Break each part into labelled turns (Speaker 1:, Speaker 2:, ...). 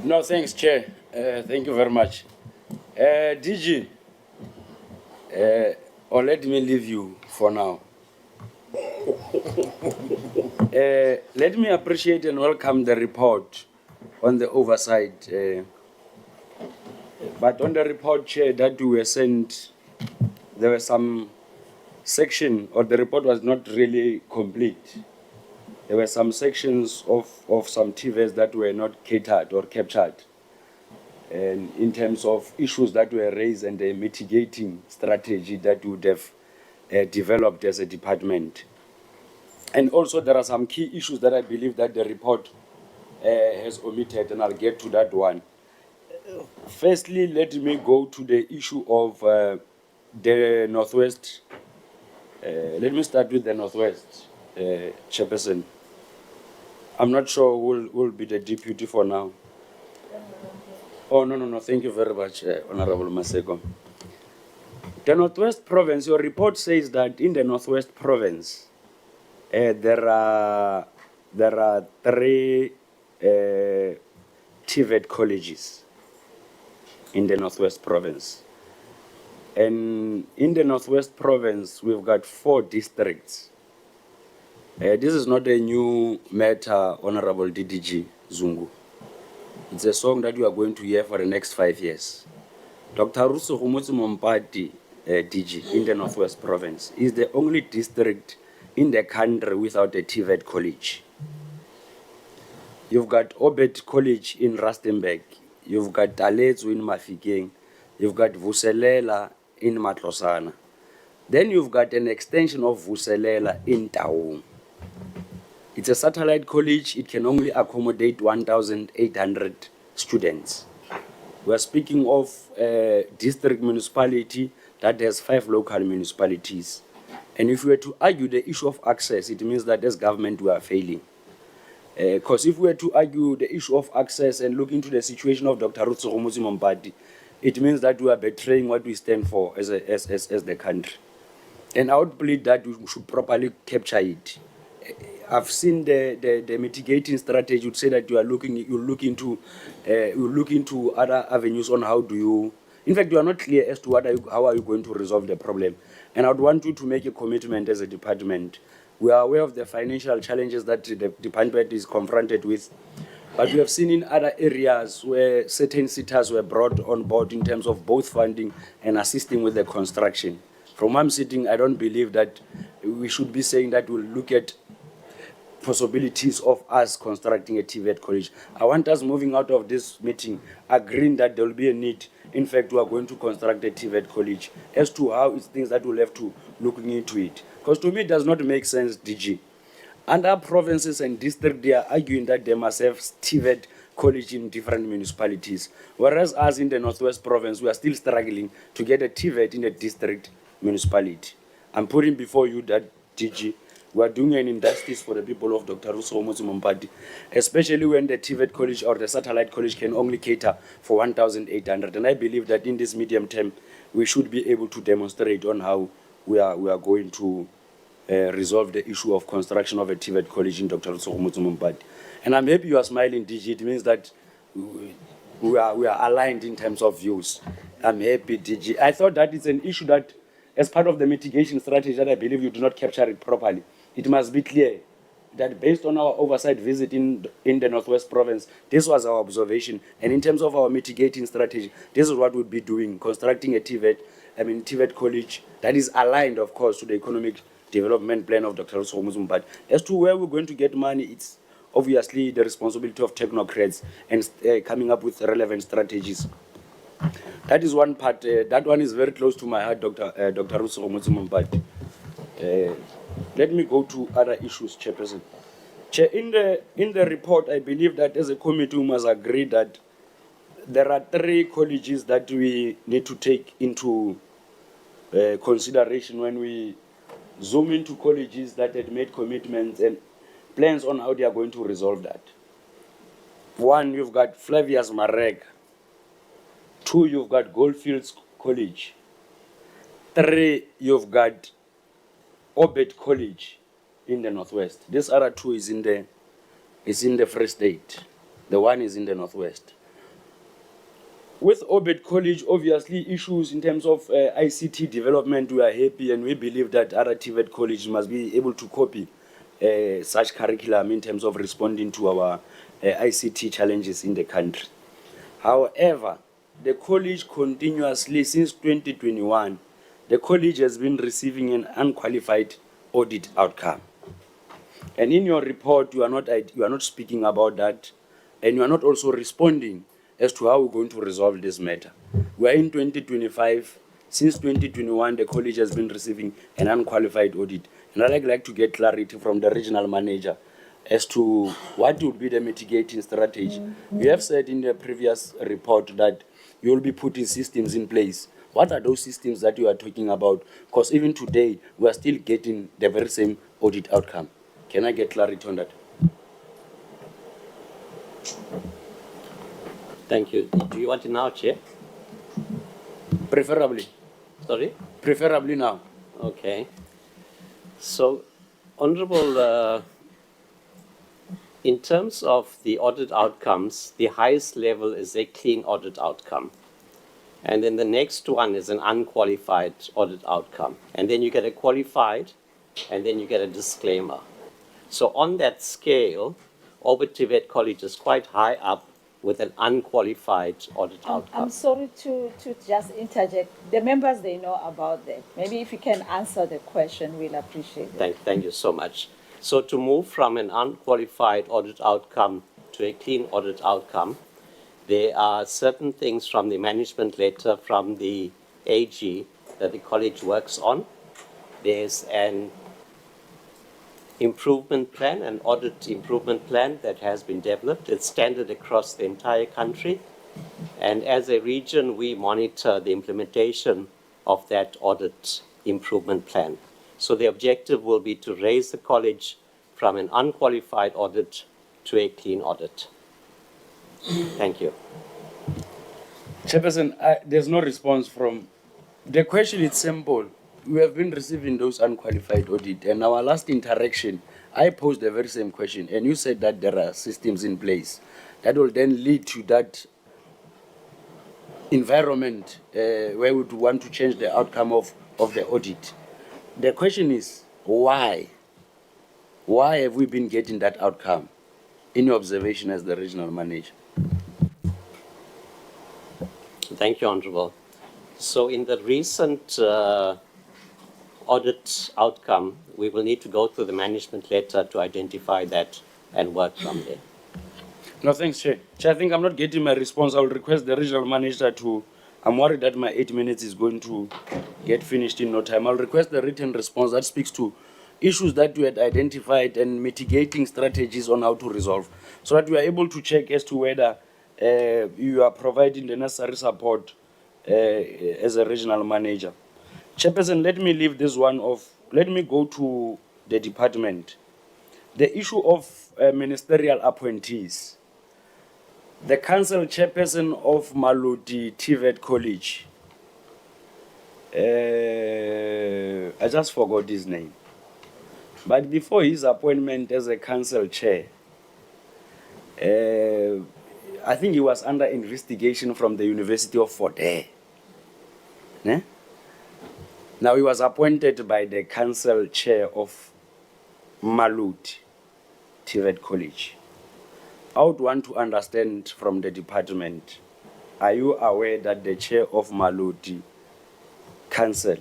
Speaker 1: No, thanks, Chair. Thank you very much. DG, or let me leave you for now. Let me appreciate and welcome the report on the oversight. But on the report, Chair, that we were sent, there were some section, or the report was not really complete. There were some sections of some TVs that were not catered or captured. And in terms of issues that were raised and the mitigating strategy that would have developed as a department. And also there are some key issues that I believe that the report has omitted, and I'll get to that one. Firstly, let me go to the issue of the Northwest. Let me start with the Northwest, Chairperson. I'm not sure who will be the deputy for now. Oh, no. Thank you very much, Honorable Maseko. The Northwest Province, your report says that in the Northwest Province, there are 3 TVET colleges in the Northwest Province. And in the Northwest Province, we've got 4 districts. This is not a new matter, Honorable DDG Zungu. It's a song that you are going to hear for the next 5 years. Dr. Rusu Humutsu Mompati, DG, in the Northwest Province, is the only district in the country without a TVET college. You've got Obed College in Rustenburg. You've got Taletsu in Mafikeng. You've got Vuselela in Matlosana. Then you've got an extension of Vuselela in Taung. It's a satellite college. It can only accommodate 1,800 students. We're speaking of a district municipality that has 5 local municipalities. And if we were to argue the issue of access, it means that as government we are failing. Because if we were to argue the issue of access and look into the situation of Dr. Rutsu Humutsu Mompati, it means that we are betraying what we stand for as the country. And I would plead that we should properly capture it. I've seen the mitigating strategy would say that you look into other avenues on how do you. In fact, you are not clear as to how are you going to resolve the problem. And I would want you to make a commitment as a department. We are aware of the financial challenges that the department is confronted with, but we have seen in other areas where certain sitters were brought on board in terms of both funding and assisting with the construction. From where I'm sitting, I don't believe that we should be saying that we'll look at possibilities of us constructing a TVET college. I want us moving out of this meeting agreeing that there will be a need. In fact, we are going to construct a TVET college. As to how it's things that we'll have to looking into it. Because to me, it does not make sense, DG. Other provinces and districts, they are arguing that they must have TVET college in different municipalities. Whereas us in the Northwest Province, we are still struggling to get a TVET in a district municipality. I'm putting before you that, DG, we are doing an injustice for the people of Dr. Rusu Humutsu Mompati, especially when the TVET college or the satellite college can only cater for 1,800. And I believe that in this medium term, we should be able to demonstrate on how we are going to resolve the issue of construction of a TVET college in Dr. Rusu Humutsu Mompati. And I'm happy you are smiling, DG. It means that we are aligned in terms of views. I'm happy, DG. I thought that it's an issue that, as part of the mitigation strategy, that I believe you do not capture it properly. It must be clear that based on our oversight visit in the Northwest Province, this was our observation. And in terms of our mitigating strategy, this is what we'll be doing, constructing a TVET college that is aligned, of course, to the economic development plan of Dr. Rusu Humutsu Mompati. As to where we're going to get money, it's obviously the responsibility of technocrats and coming up with relevant strategies. That is one part. That one is very close to my heart, Dr. Rusu Humutsu Mompati. Let me go to other issues, Chairperson. Chair, in the report, I believe that as a committee we must agree that there are 3 colleges that we need to take into consideration when we zoom into colleges that had made commitments and plans on how they are going to resolve that. 1, you've got Flavius Marek. 2, you've got Goldfields College. 3, you've got Obed College in the Northwest. This other 2 is in the Free State. The 1 is in the Northwest. With Obed College, obviously issues in terms of ICT development, we are happy and we believe that other TVET colleges must be able to copy such curriculum in terms of responding to our ICT challenges in the country. However, the college continuously, since 2021, the college has been receiving an unqualified audit outcome. And in your report, you are not speaking about that, and you are not also responding as to how we're going to resolve this matter. We are in 2025. Since 2021, the college has been receiving an unqualified audit. And I'd like to get clarity from the regional manager as to what would be the mitigating strategy. You have said in the previous report that you will be putting systems in place. What are those systems that you are talking about? Because even today, we are still getting the very same audit outcome. Can I get clarity on that?
Speaker 2: Thank you. Do you want it now, Chair?
Speaker 1: Preferably.
Speaker 2: Sorry?
Speaker 1: Preferably now.
Speaker 2: Okay. So, Honorable, in terms of the audit outcomes, the highest level is a clean audit outcome. And then the next one is an unqualified audit outcome. And then you get a qualified, and then you get a disclaimer. So on that scale, Obed TVET College is quite high up with an unqualified audit outcome.
Speaker 3: I'm sorry to just interject. The members, they know about that. Maybe if you can answer the question, we'll appreciate it.
Speaker 2: Thank you so much. So to move from an unqualified audit outcome to a clean audit outcome, there are certain things from the management letter from the AG that the college works on. There's an improvement plan, an audit improvement plan that has been developed. It's standard across the entire country. And as a region, we monitor the implementation of that audit improvement plan. So the objective will be to raise the college from an unqualified audit to a clean audit. Thank you.
Speaker 1: Chairperson, there's no response from. The question is simple. We have been receiving those unqualified audit, and our last interaction, I posed the very same question, and you said that there are systems in place that will then lead to that environment where we would want to change the outcome of the audit. The question is, why? Why have we been getting that outcome, in your observation as the regional manager?
Speaker 2: Thank you, Honorable. So in the recent audit outcome, we will need to go through the management letter to identify that and work from there.
Speaker 1: No, thanks, Chair. Chair, I think I'm not getting my response. I will request the regional manager to, I'm worried that my 8 minutes is going to get finished in no time. I'll request the written response that speaks to issues that we had identified and mitigating strategies on how to resolve, so that we are able to check as to whether you are providing the necessary support as a regional manager. Chairperson, let me leave this one off. Let me go to the department. The issue of ministerial appointees. The council chairperson of Maludi TVET College, I just forgot his name. But before his appointment as a council chair, I think he was under investigation from the University of Fort Hare. Ne? Now he was appointed by the council chair of Maludi TVET College. I would want to understand from the department, are you aware that the chair of Maludi Council,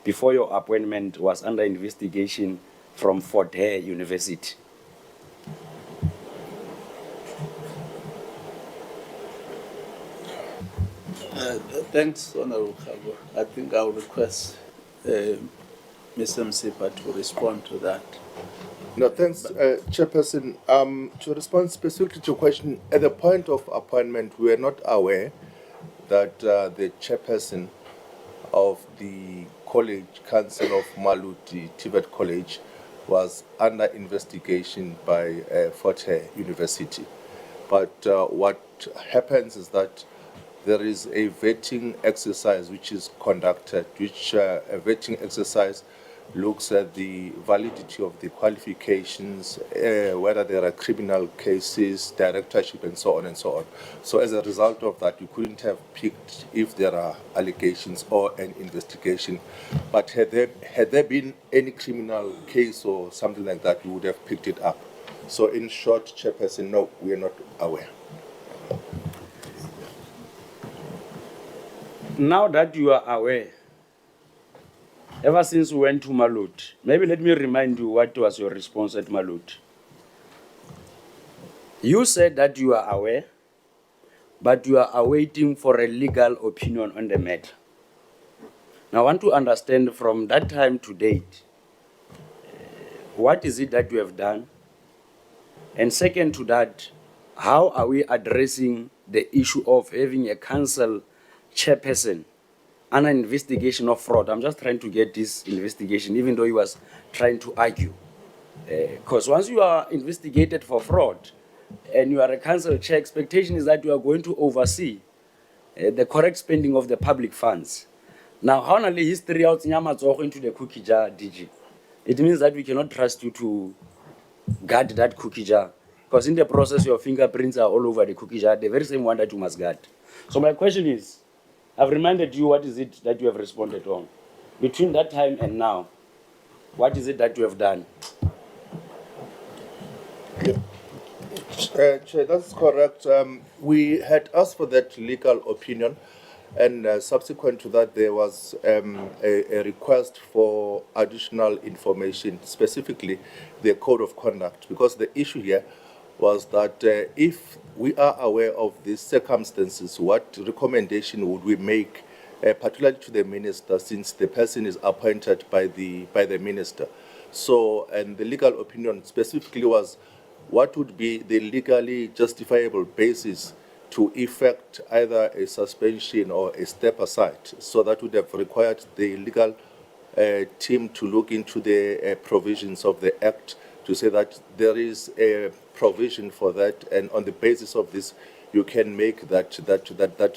Speaker 1: before your appointment, was under investigation from Fort Hare University?
Speaker 4: Thanks, Honorable Kgabo. I think I'll request Mr. Msipa to respond to that.
Speaker 5: No, thanks, Chairperson. To respond specifically to your question, at the point of appointment, we were not aware that the chairperson of the College Council of Maludi TVET College was under investigation by Fort Hare University. But what happens is that there is a vetting exercise which is conducted, which a vetting exercise looks at the validity of the qualifications, whether there are criminal cases, directorship, and so on and so on. So as a result of that, you couldn't have picked if there are allegations or an investigation. But had there been any criminal case or something like that, you would have picked it up. So in short, Chairperson, no, we are not aware.
Speaker 1: Now that you are aware, ever since we went to Malut, maybe let me remind you what was your response at Malut. You said that you are aware, but you are awaiting for a legal opinion on the matter. Now, I want to understand from that time to date, what is it that you have done? And second to that, how are we addressing the issue of having a council chairperson under investigation of fraud? I'm just trying to get this investigation, even though he was trying to argue. Because once you are investigated for fraud and you are a council chair, expectation is that you are going to oversee the correct spending of the public funds. Now, how only history out into the cookie jar, DG? It means that we cannot trust you to guard that cookie jar. Because in the process, your fingerprints are all over the cookie jar, the very same one that you must guard. So my question is, I've reminded you what is it that you have responded on. Between that time and now, what is it that you have done?
Speaker 5: Chair, that's correct. We had asked for that legal opinion, and subsequent to that, there was a request for additional information, specifically the code of conduct, because the issue here was that if we are aware of these circumstances, what recommendation would we make, particularly to the minister, since the person is appointed by the minister? So, and the legal opinion specifically was, what would be the legally justifiable basis to effect either a suspension or a step aside? So that would have required the legal team to look into the provisions of the Act to say that there is a provision for that, and on the basis of this, you can make that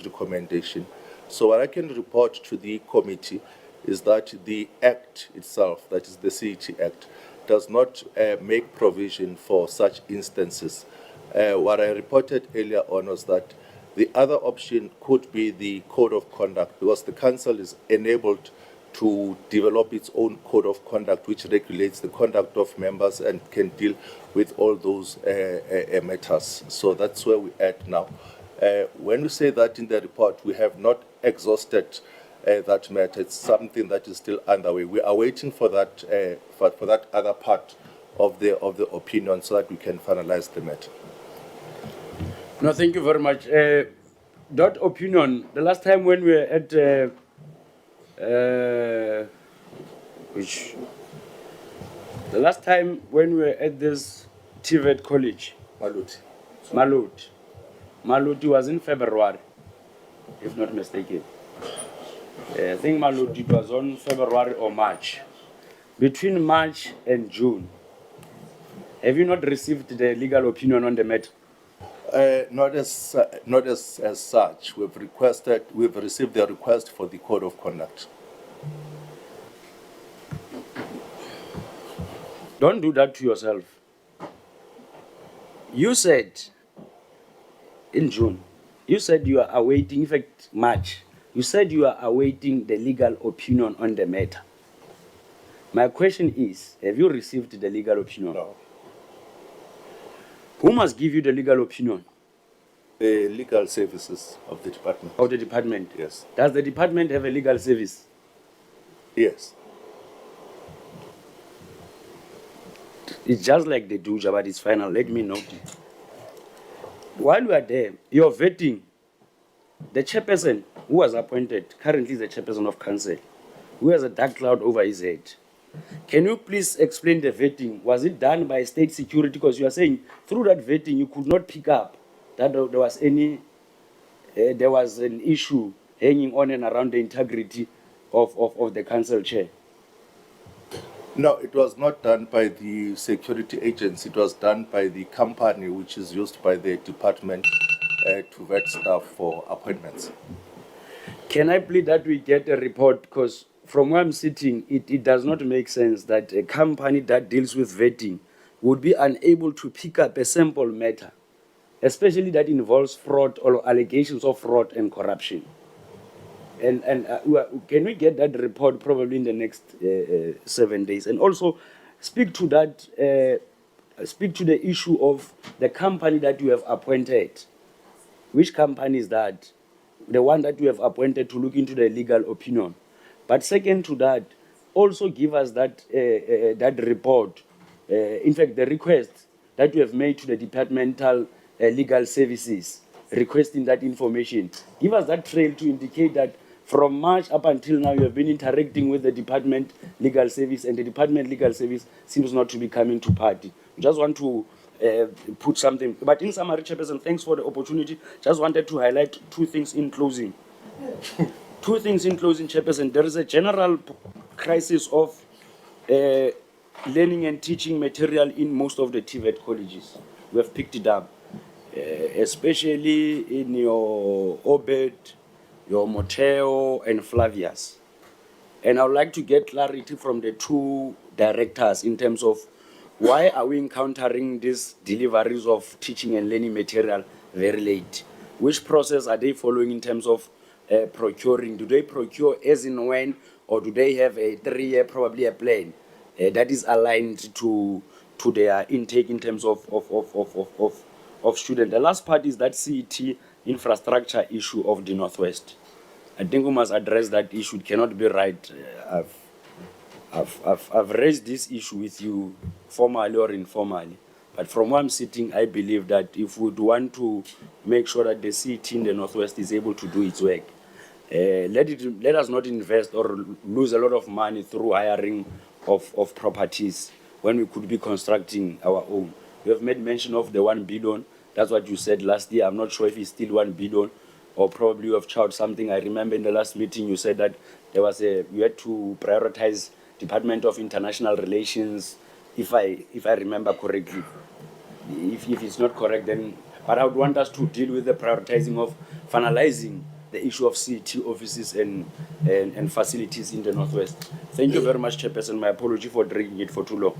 Speaker 5: recommendation. So what I can report to the committee is that the Act itself, that is the CET Act, does not make provision for such instances. What I reported earlier on was that the other option could be the code of conduct, because the council is enabled to develop its own code of conduct, which regulates the conduct of members and can deal with all those matters. So that's where we're at now. When we say that in the report, we have not exhausted that matter. It's something that is still underway. We are waiting for that for that other part of the opinion so that we can finalize the matter.
Speaker 1: No, thank you very much. That opinion, the last time when we were at the last time when we were at this TVET college, Malut was in February, if not mistaken. I think Malut, it was on February or March. Between March and June, have you not received the legal opinion on the matter?
Speaker 5: Not as such. We've received the request for the code of conduct.
Speaker 1: Don't do that to yourself. You said in June, you said you are awaiting, in fact, March, you said you are awaiting the legal opinion on the matter. My question is, have you received the legal opinion?
Speaker 5: No.
Speaker 1: Who must give you the legal opinion?
Speaker 5: The legal services of the department.
Speaker 1: Of the department?
Speaker 5: Yes.
Speaker 1: Does the department have a legal service?
Speaker 5: Yes.
Speaker 1: It's just like the Duja, but it's final. Let me note it. While we are there, you're vetting the chairperson who was appointed, currently the chairperson of council, who has a dark cloud over his head. Can you please explain the vetting? Was it done by state security? Because you are saying through that vetting, you could not pick up that there was an issue hanging on and around the integrity of the council chair.
Speaker 5: No, it was not done by the security agency. It was done by the company which is used by the department to vet staff for appointments.
Speaker 1: Can I plead that we get a report? Because from where I'm sitting, it does not make sense that a company that deals with vetting would be unable to pick up a simple matter, especially that involves fraud or allegations of fraud and corruption. And can we get that report probably in the next 7 days? And also speak to that, speak to the issue of the company that you have appointed. Which company is that? The one that you have appointed to look into the legal opinion. But second to that, also give us that that report. In fact, the request that you have made to the departmental legal services, requesting that information. Give us that trail to indicate that from March up until now, you have been interacting with the department legal service, and the department legal service seems not to be coming to party. We just want to put something. But in summary, Chairperson, thanks for the opportunity. Just wanted to highlight two things in closing. Two things in closing, Chairperson. There is a general crisis of learning and teaching material in most of the TVET colleges. We have picked it up, especially in your Obed, your Moteo, and Flavius. And I would like to get clarity from the two directors in terms of why are we encountering these deliveries of teaching and learning material very late? Which process are they following in terms of procuring? Do they procure as in when, or do they have a 3-year, probably a plan that is aligned to their intake in terms of students? The last part is that CET infrastructure issue of the Northwest. I think we must address that issue. It cannot be right. I've raised this issue with you formally or informally, but from where I'm sitting, I believe that if we want to make sure that the CET in the Northwest is able to do its work, let us not invest or lose a lot of money through hiring of properties when we could be constructing our own. You have made mention of the 1 billion. That's what you said last year. I'm not sure if it's still 1 billion. Or probably you have charged something. I remember in the last meeting you said that you had to prioritize Department of International Relations, if I remember correctly. If it's not correct, then, but I would want us to deal with the prioritizing of finalizing the issue of CET offices and facilities in the Northwest. Thank you very much, Chairperson. My apology for dragging it for too long.